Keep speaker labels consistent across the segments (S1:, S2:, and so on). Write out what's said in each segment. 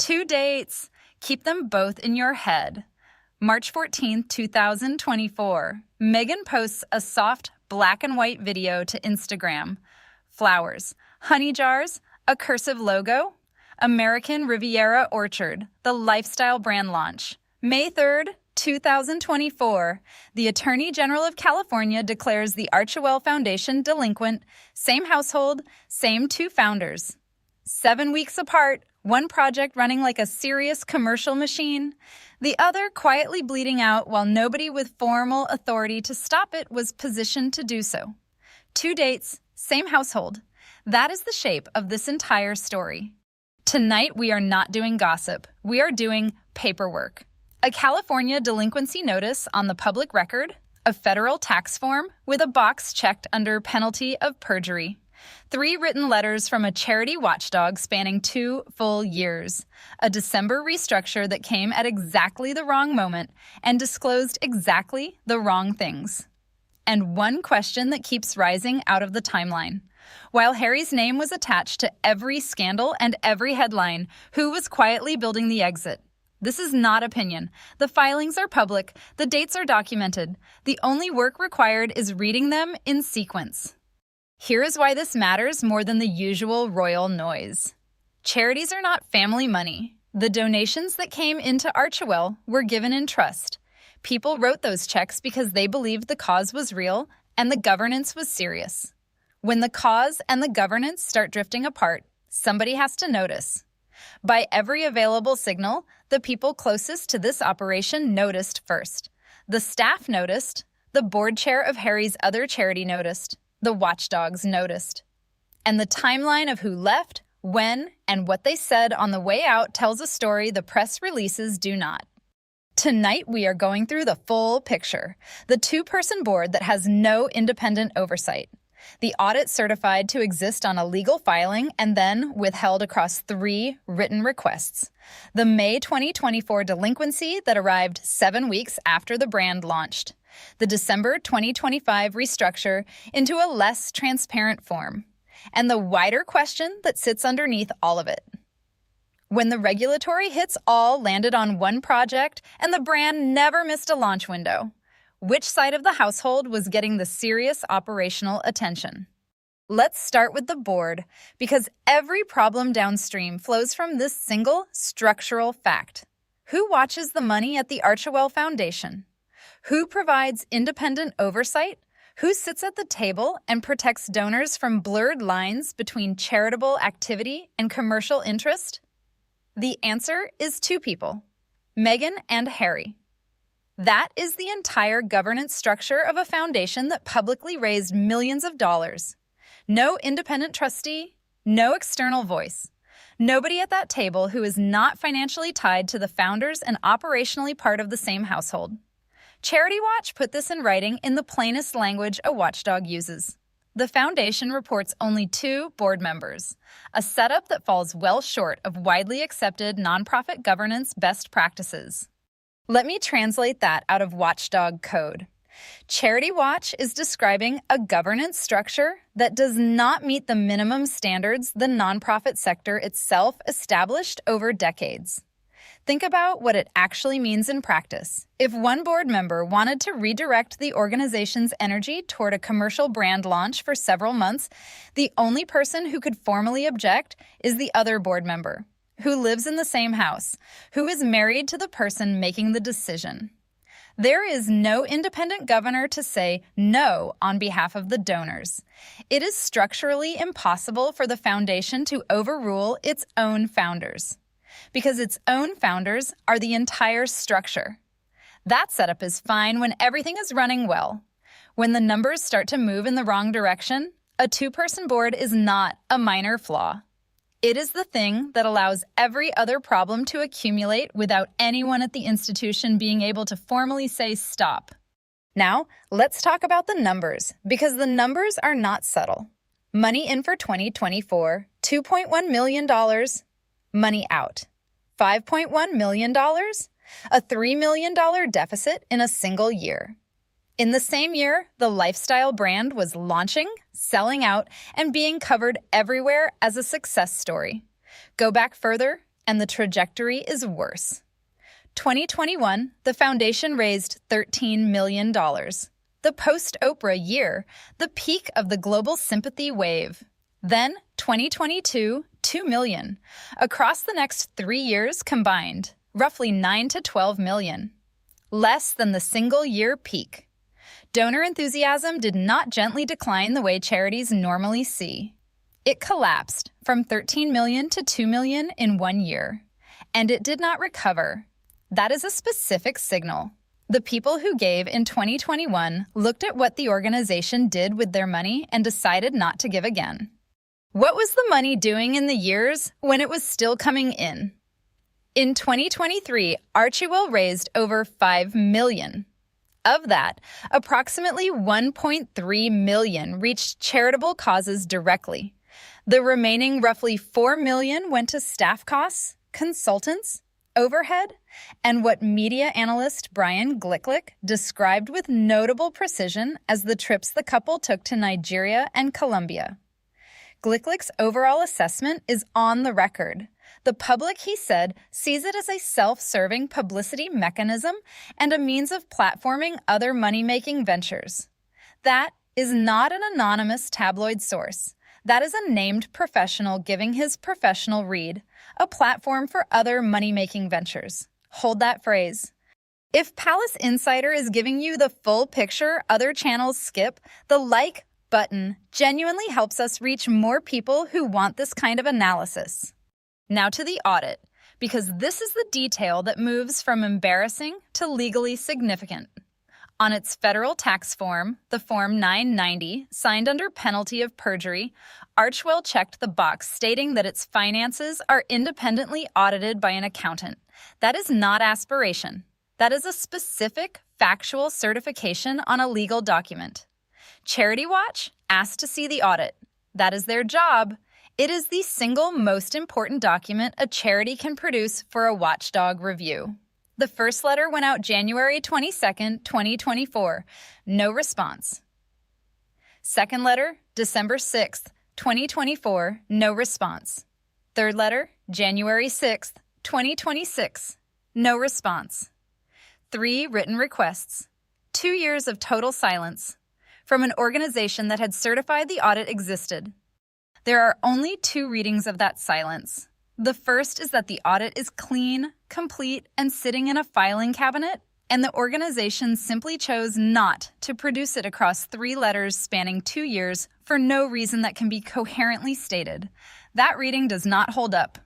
S1: Two dates. Keep them both in your head. March 14th, 2024. Meghan posts a soft black and white video to Instagram. Flowers, honey jars, a cursive logo. American Riviera Orchard, the lifestyle brand launch. May 3rd, 2024. The Attorney General of California declares the Archewell Foundation delinquent. Same household, same two founders. 7 weeks apart, one project running like a serious commercial machine, the other quietly bleeding out while nobody with formal authority to stop it was positioned to do so. Two dates, same household. That is the shape of this entire story. Tonight, we are not doing gossip. We are doing paperwork. A California delinquency notice on the public record, a federal tax form with a box checked under penalty of perjury. 3 written letters from a charity watchdog spanning 2 full years. A December restructure that came at exactly the wrong moment and disclosed exactly the wrong things. And one question that keeps rising out of the timeline. While Harry's name was attached to every scandal and every headline, who was quietly building the exit? This is not opinion. The filings are public. The dates are documented. The only work required is reading them in sequence. Here is why this matters more than the usual royal noise. Charities are not family money. The donations that came into Archewell were given in trust. People wrote those checks because they believed the cause was real and the governance was serious. When the cause and the governance start drifting apart, somebody has to notice. By every available signal, the people closest to this operation noticed first. The staff noticed. The board chair of Harry's other charity noticed. The watchdogs noticed. And the timeline of who left, when, and what they said on the way out tells a story the press releases do not. Tonight, we are going through the full picture. The 2-person board that has no independent oversight. The audit certified to exist on a legal filing and then withheld across 3 written requests. The May 2024 delinquency that arrived 7 weeks after the brand launched. The December 2025 restructure into a less transparent form. And the wider question that sits underneath all of it. When the regulatory hits all landed on one project and the brand never missed a launch window. Which side of the household was getting the serious operational attention? Let's start with the board, because every problem downstream flows from this single structural fact. Who watches the money at the Archewell Foundation? Who provides independent oversight? Who sits at the table and protects donors from blurred lines between charitable activity and commercial interest? The answer is 2 people, Meghan and Harry. That is the entire governance structure of a foundation that publicly raised millions of dollars. No independent trustee, no external voice. Nobody at that table who is not financially tied to the founders and operationally part of the same household. Charity Watch put this in writing in the plainest language a watchdog uses. The foundation reports only 2 board members, a setup that falls well short of widely accepted nonprofit governance best practices. Let me translate that out of watchdog code. Charity Watch is describing a governance structure that does not meet the minimum standards the nonprofit sector itself established over decades. Think about what it actually means in practice. If one board member wanted to redirect the organization's energy toward a commercial brand launch for several months, the only person who could formally object is the other board member, who lives in the same house, who is married to the person making the decision. There is no independent governor to say no on behalf of the donors. It is structurally impossible for the foundation to overrule its own founders, because its own founders are the entire structure. That setup is fine when everything is running well. When the numbers start to move in the wrong direction, a 2-person board is not a minor flaw. It is the thing that allows every other problem to accumulate without anyone at the institution being able to formally say stop. Now, let's talk about the numbers, because the numbers are not subtle. Money in for 2024, $2.1 million. Money out, $5.1 million. A $3 million deficit in a single year. In the same year, the lifestyle brand was launching, selling out, and being covered everywhere as a success story. Go back further, and the trajectory is worse. 2021, the foundation raised $13 million. The post-Oprah year, the peak of the global sympathy wave. Then, 2022, $2 million. Across the next 3 years combined, roughly $9 to $12 million. Less than the single-year peak. Donor enthusiasm did not gently decline the way charities normally see. It collapsed from $13 million to $2 million in 1 year. And it did not recover. That is a specific signal. The people who gave in 2021 looked at what the organization did with their money and decided not to give again. What was the money doing in the years when it was still coming in? In 2023, Archewell raised over $5 million. Of that, approximately $1.3 million reached charitable causes directly. The remaining roughly $4 million went to staff costs, consultants, overhead, and what media analyst Brian Glicklick described with notable precision as the trips the couple took to Nigeria and Colombia. Glicklick's overall assessment is on the record. The public, he said, sees it as a self-serving publicity mechanism and a means of platforming other money-making ventures. That is not an anonymous tabloid source. That is a named professional giving his professional read, a platform for other money-making ventures. Hold that phrase. If Palace Insider is giving you the full picture other channels skip, the like button genuinely helps us reach more people who want this kind of analysis. Now to the audit, because this is the detail that moves from embarrassing to legally significant. On its federal tax form, the Form 990, signed under penalty of perjury, Archewell checked the box stating that its finances are independently audited by an accountant. That is not aspiration. That is a specific, factual certification on a legal document. Charity Watch asked to see the audit. That is their job. It is the single most important document a charity can produce for a watchdog review. The first letter went out January 22, 2024. No response. Second letter, December 6, 2024. No response. Third letter, January 6, 2026. No response. 3 written requests. 2 years of total silence. From an organization that had certified the audit existed. There are only 2 readings of that silence. The first is that the audit is clean, complete, and sitting in a filing cabinet, and the organization simply chose not to produce it across 3 letters spanning 2 years for no reason that can be coherently stated. That reading does not hold up.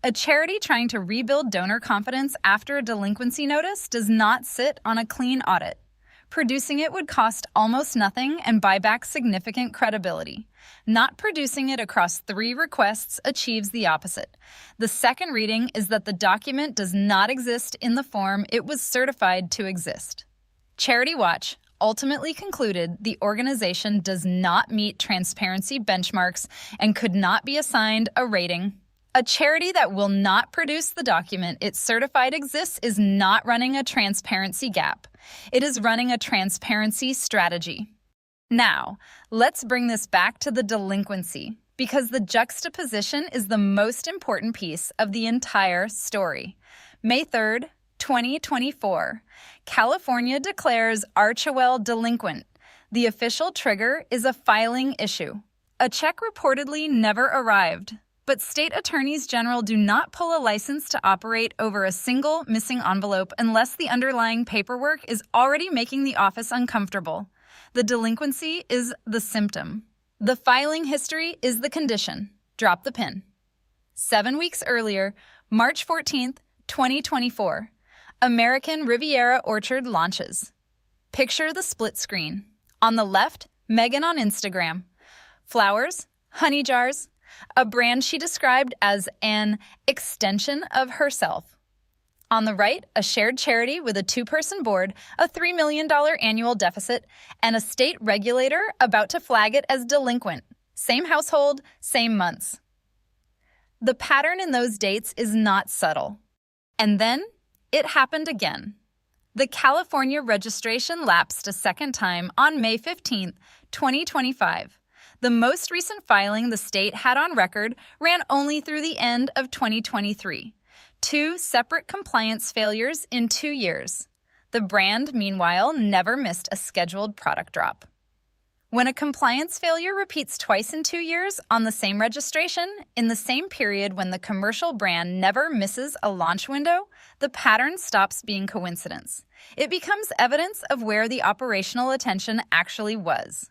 S1: A charity trying to rebuild donor confidence after a delinquency notice does not sit on a clean audit. Producing it would cost almost nothing and buy back significant credibility. Not producing it across 3 requests achieves the opposite. The second reading is that the document does not exist in the form it was certified to exist. Charity Watch ultimately concluded the organization does not meet transparency benchmarks and could not be assigned a rating. A charity that will not produce the document it certified exists is not running a transparency gap. It is running a transparency strategy. Now, let's bring this back to the delinquency, because the juxtaposition is the most important piece of the entire story. May 3rd, 2024, California declares Archewell delinquent. The official trigger is a filing issue. A check reportedly never arrived. But state attorneys general do not pull a license to operate over a single missing envelope unless the underlying paperwork is already making the office uncomfortable. The delinquency is the symptom. The filing history is the condition. Drop the pin. 7 weeks earlier, March 14th, 2024, American Riviera Orchard launches. Picture the split screen. On the left, Meghan on Instagram. Flowers, honey jars, a brand she described as an extension of herself. On the right, a shared charity with a 2-person board, a $3 million annual deficit, and a state regulator about to flag it as delinquent. Same household, same months. The pattern in those dates is not subtle. And then, it happened again. The California registration lapsed a second time on May 15, 2025. The most recent filing the state had on record ran only through the end of 2023. 2 separate compliance failures in 2 years. The brand, meanwhile, never missed a scheduled product drop. When a compliance failure repeats twice in 2 years on the same registration, in the same period when the commercial brand never misses a launch window, the pattern stops being coincidence. It becomes evidence of where the operational attention actually was.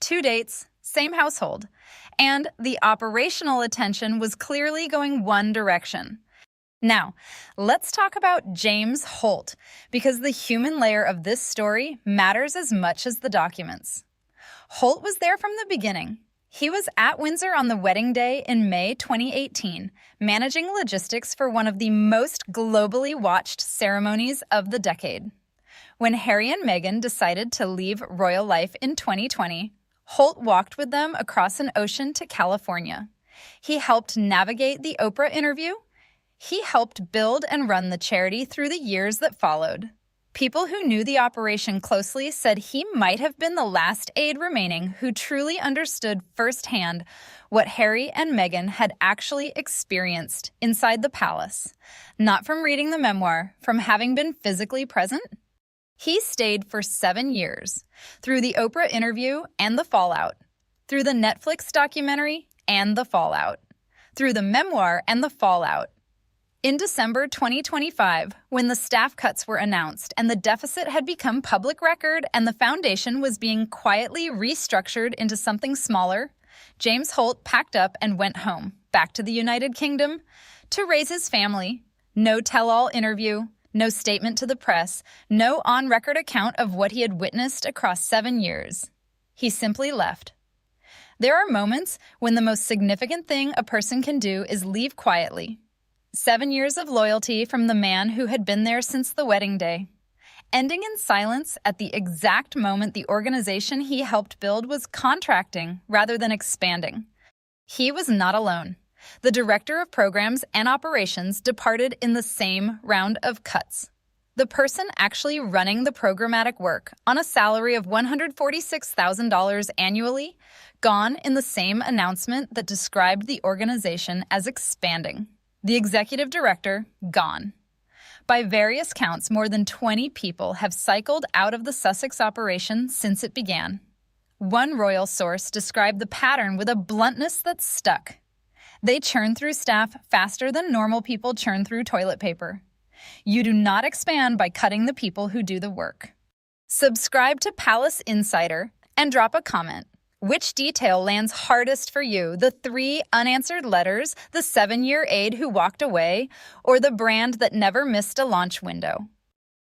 S1: 2 dates, same household, and the operational attention was clearly going one direction. Now, let's talk about James Holt, because the human layer of this story matters as much as the documents. Holt was there from the beginning. He was at Windsor on the wedding day in May 2018, managing logistics for one of the most globally watched ceremonies of the decade. When Harry and Meghan decided to leave royal life in 2020, Holt walked with them across an ocean to California. He helped navigate the Oprah interview. He helped build and run the charity through the years that followed. People who knew the operation closely said he might have been the last aide remaining who truly understood firsthand what Harry and Meghan had actually experienced inside the palace, not from reading the memoir, from having been physically present. He stayed for 7 years, through the Oprah interview and the fallout, through the Netflix documentary and the fallout, through the memoir and the fallout. In December 2025, when the staff cuts were announced and the deficit had become public record and the foundation was being quietly restructured into something smaller, James Holt packed up and went home, back to the United Kingdom, to raise his family. No tell-all interview, no statement to the press, no on-record account of what he had witnessed across 7 years. He simply left. There are moments when the most significant thing a person can do is leave quietly. 7 years of loyalty from the man who had been there since the wedding day, ending in silence at the exact moment the organization he helped build was contracting rather than expanding. He was not alone. The director of programs and operations departed in the same round of cuts. The person actually running the programmatic work on a salary of $146,000 annually, gone in the same announcement that described the organization as expanding. The executive director, gone. By various counts, more than 20 people have cycled out of the Sussex operation since it began. One royal source described the pattern with a bluntness that stuck. They churn through staff faster than normal people churn through toilet paper. You do not expand by cutting the people who do the work. Subscribe to Palace Insider and drop a comment. Which detail lands hardest for you, the 3 unanswered letters, the 7-year aide who walked away, or the brand that never missed a launch window?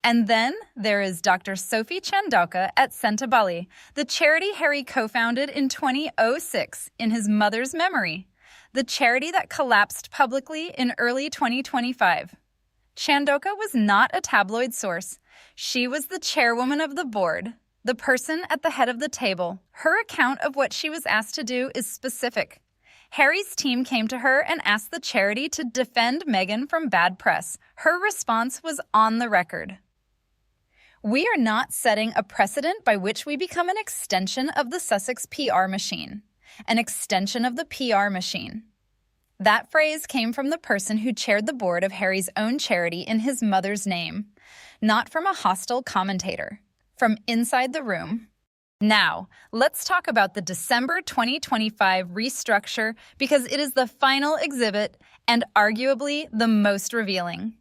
S1: And then there is Dr. Sophie Chandauka at Sentabali, the charity Harry co-founded in 2006 in his mother's memory, the charity that collapsed publicly in early 2025. Chandauka was not a tabloid source. She was the chairwoman of the board. The person at the head of the table. Her account of what she was asked to do is specific. Harry's team came to her and asked the charity to defend Meghan from bad press. Her response was on the record. We are not setting a precedent by which we become an extension of the Sussex PR machine. An extension of the PR machine. That phrase came from the person who chaired the board of Harry's own charity in his mother's name, not from a hostile commentator. From inside the room. Now, let's talk about the December 2025 restructure because it is the final exhibit and arguably the most revealing.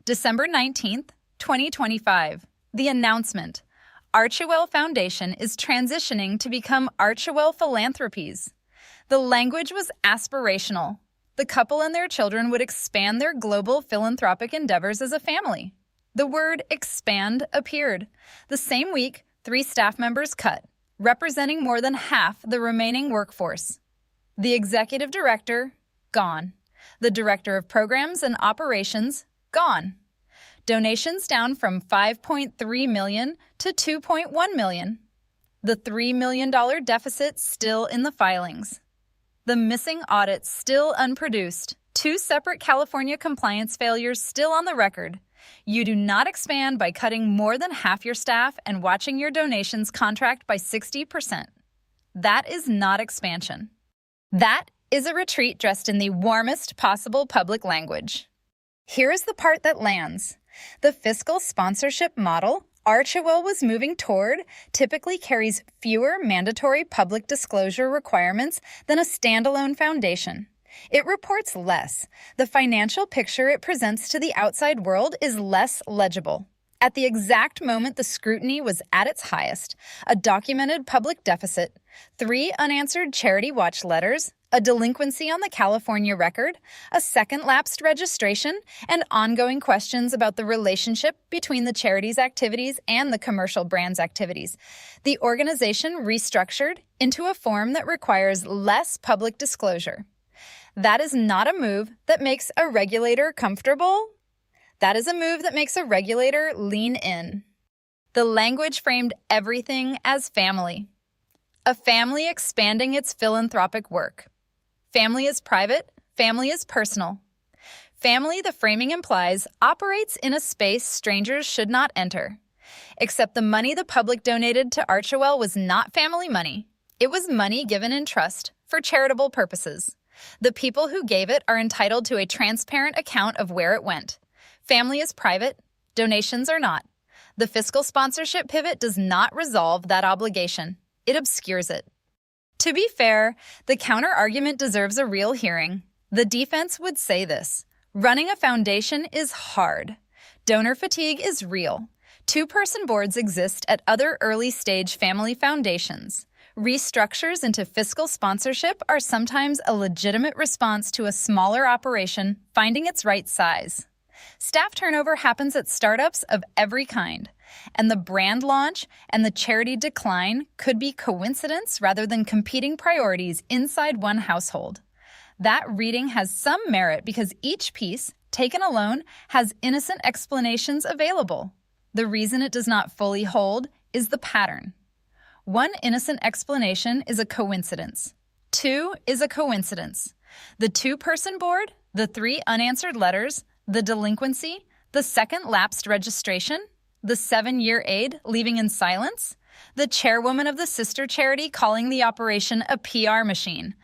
S1: December 19th, 2025. The announcement. Archewell Foundation is transitioning to become Archewell Philanthropies. The language was aspirational. The couple and their children would expand their global philanthropic endeavors as a family. The word expand appeared. The same week, 3 staff members cut, representing more than half the remaining workforce. The executive director, gone. The director of programs and operations, gone. Donations down from $5.3 million to $2.1 million. The $3 million deficit still in the filings. The missing audit still unproduced. 2 separate California compliance failures still on the record. You do not expand by cutting more than half your staff and watching your donations contract by 60%. That is not expansion. That is a retreat dressed in the warmest possible public language. Here is the part that lands. The fiscal sponsorship model Archewell was moving toward typically carries fewer mandatory public disclosure requirements than a standalone foundation. It reports less. The financial picture it presents to the outside world is less legible. At the exact moment the scrutiny was at its highest, a documented public deficit, 3 unanswered charity watch letters, a delinquency on the California record, a second lapsed registration, and ongoing questions about the relationship between the charity's activities and the commercial brand's activities. The organization restructured into a form that requires less public disclosure. That is not a move that makes a regulator comfortable. That is a move that makes a regulator lean in. The language framed everything as family. A family expanding its philanthropic work. Family is private, family is personal. Family, the framing implies, operates in a space strangers should not enter. Except the money the public donated to Archewell was not family money. It was money given in trust for charitable purposes. The people who gave it are entitled to a transparent account of where it went. Family is private, donations are not. The fiscal sponsorship pivot does not resolve that obligation. It obscures it. To be fair, the counter-argument deserves a real hearing. The defense would say this: running a foundation is hard. Donor fatigue is real. 2-person boards exist at other early-stage family foundations. Restructures into fiscal sponsorship are sometimes a legitimate response to a smaller operation finding its right size. Staff turnover happens at startups of every kind, and the brand launch and the charity decline could be coincidence rather than competing priorities inside one household. That reading has some merit because each piece, taken alone, has innocent explanations available. The reason it does not fully hold is the pattern. 1 innocent explanation is a coincidence. 2 is a coincidence. The 2-person board, the 3 unanswered letters, the delinquency, the second lapsed registration, the 7-year aid leaving in silence, the chairwoman of the sister charity calling the operation a PR machine,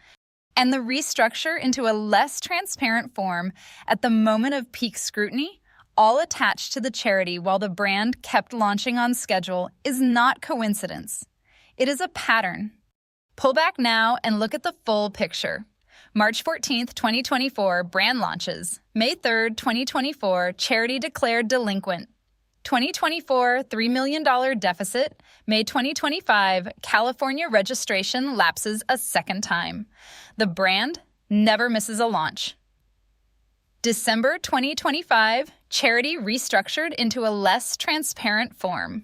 S1: and the restructure into a less transparent form at the moment of peak scrutiny, all attached to the charity while the brand kept launching on schedule, is not coincidence. It is a pattern. Pull back now and look at the full picture. March 14th, 2024, brand launches. May 3rd, 2024, charity declared delinquent. 2024, $3 million deficit. May 2025, California registration lapses a second time. The brand never misses a launch. December 2025, charity restructured into a less transparent form.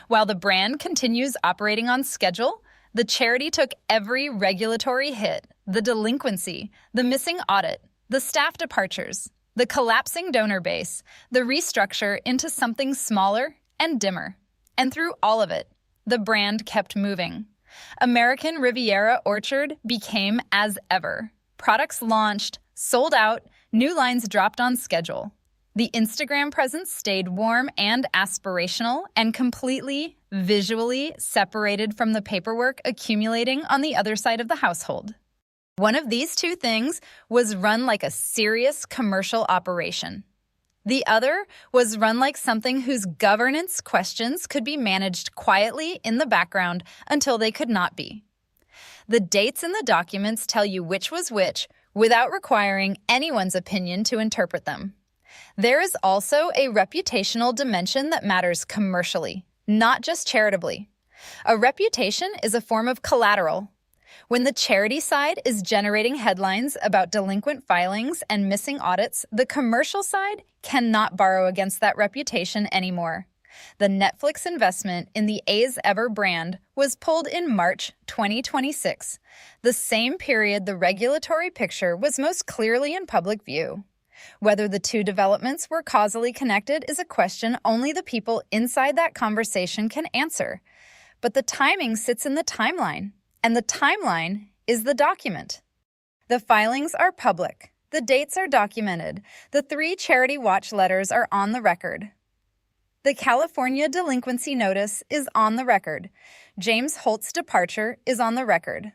S1: While the brand continues operating on schedule, the charity took every regulatory hit, the delinquency, the missing audit, the staff departures, the collapsing donor base, the restructure into something smaller and dimmer. And through all of it, the brand kept moving. American Riviera Orchard became as ever. Products launched, sold out, new lines dropped on schedule. The Instagram presence stayed warm and aspirational and completely, visually separated from the paperwork accumulating on the other side of the household. One of these 2 things was run like a serious commercial operation. The other was run like something whose governance questions could be managed quietly in the background until they could not be. The dates in the documents tell you which was which without requiring anyone's opinion to interpret them. There is also a reputational dimension that matters commercially, not just charitably. A reputation is a form of collateral. When the charity side is generating headlines about delinquent filings and missing audits, the commercial side cannot borrow against that reputation anymore. The Netflix investment in the As Ever brand was pulled in March 2026, the same period the regulatory picture was most clearly in public view. Whether the 2 developments were causally connected is a question only the people inside that conversation can answer. But the timing sits in the timeline, and the timeline is the document. The filings are public. The dates are documented. The 3 charity watch letters are on the record. The California delinquency notice is on the record. James Holt's departure is on the record.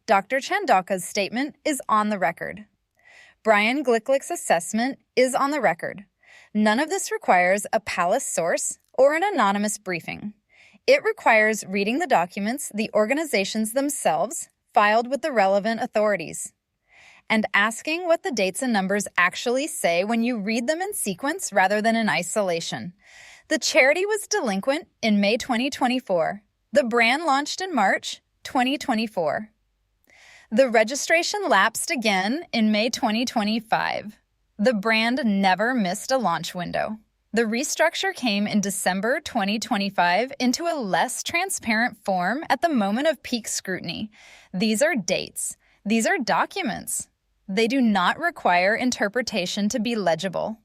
S1: Dr. Chandaka's statement is on the record. Brian Glicklick's assessment is on the record. None of this requires a palace source or an anonymous briefing. It requires reading the documents the organizations themselves filed with the relevant authorities, and asking what the dates and numbers actually say when you read them in sequence rather than in isolation. The charity was delinquent in May 2024. The brand launched in March 2024. The registration lapsed again in May 2025. The brand never missed a launch window. The restructure came in December 2025 into a less transparent form at the moment of peak scrutiny. These are dates. These are documents. They do not require interpretation to be legible.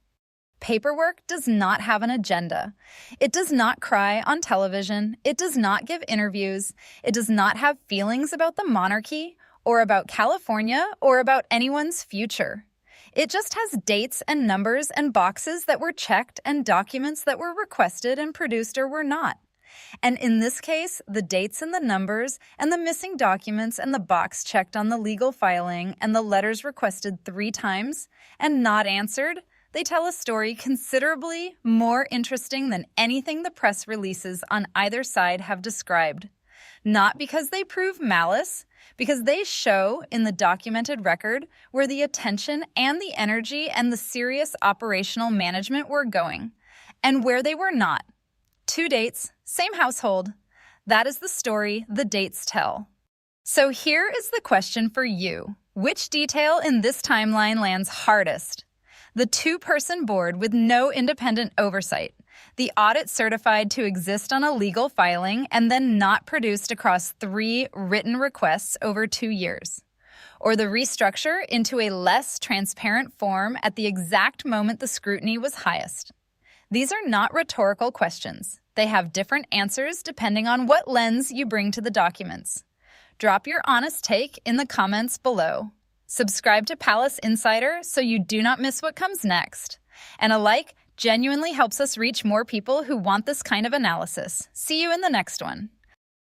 S1: Paperwork does not have an agenda. It does not cry on television. It does not give interviews. It does not have feelings about the monarchy or about California or about anyone's future. It just has dates and numbers and boxes that were checked and documents that were requested and produced or were not. And in this case, the dates and the numbers and the missing documents and the box checked on the legal filing and the letters requested 3 times and not answered, they tell a story considerably more interesting than anything the press releases on either side have described. Not because they prove malice, because they show in the documented record where the attention and the energy and the serious operational management were going, and where they were not. 2 dates, same household. That is the story the dates tell. So here is the question for you. Which detail in this timeline lands hardest? The 2-person board with no independent oversight, the audit certified to exist on a legal filing and then not produced across 3 written requests over 2 years, or the restructure into a less transparent form at the exact moment the scrutiny was highest. These are not rhetorical questions. They have different answers depending on what lens you bring to the documents. Drop your honest take in the comments below. Subscribe to Palace Insider so you do not miss what comes next. And a like genuinely helps us reach more people who want this kind of analysis. See you in the next one.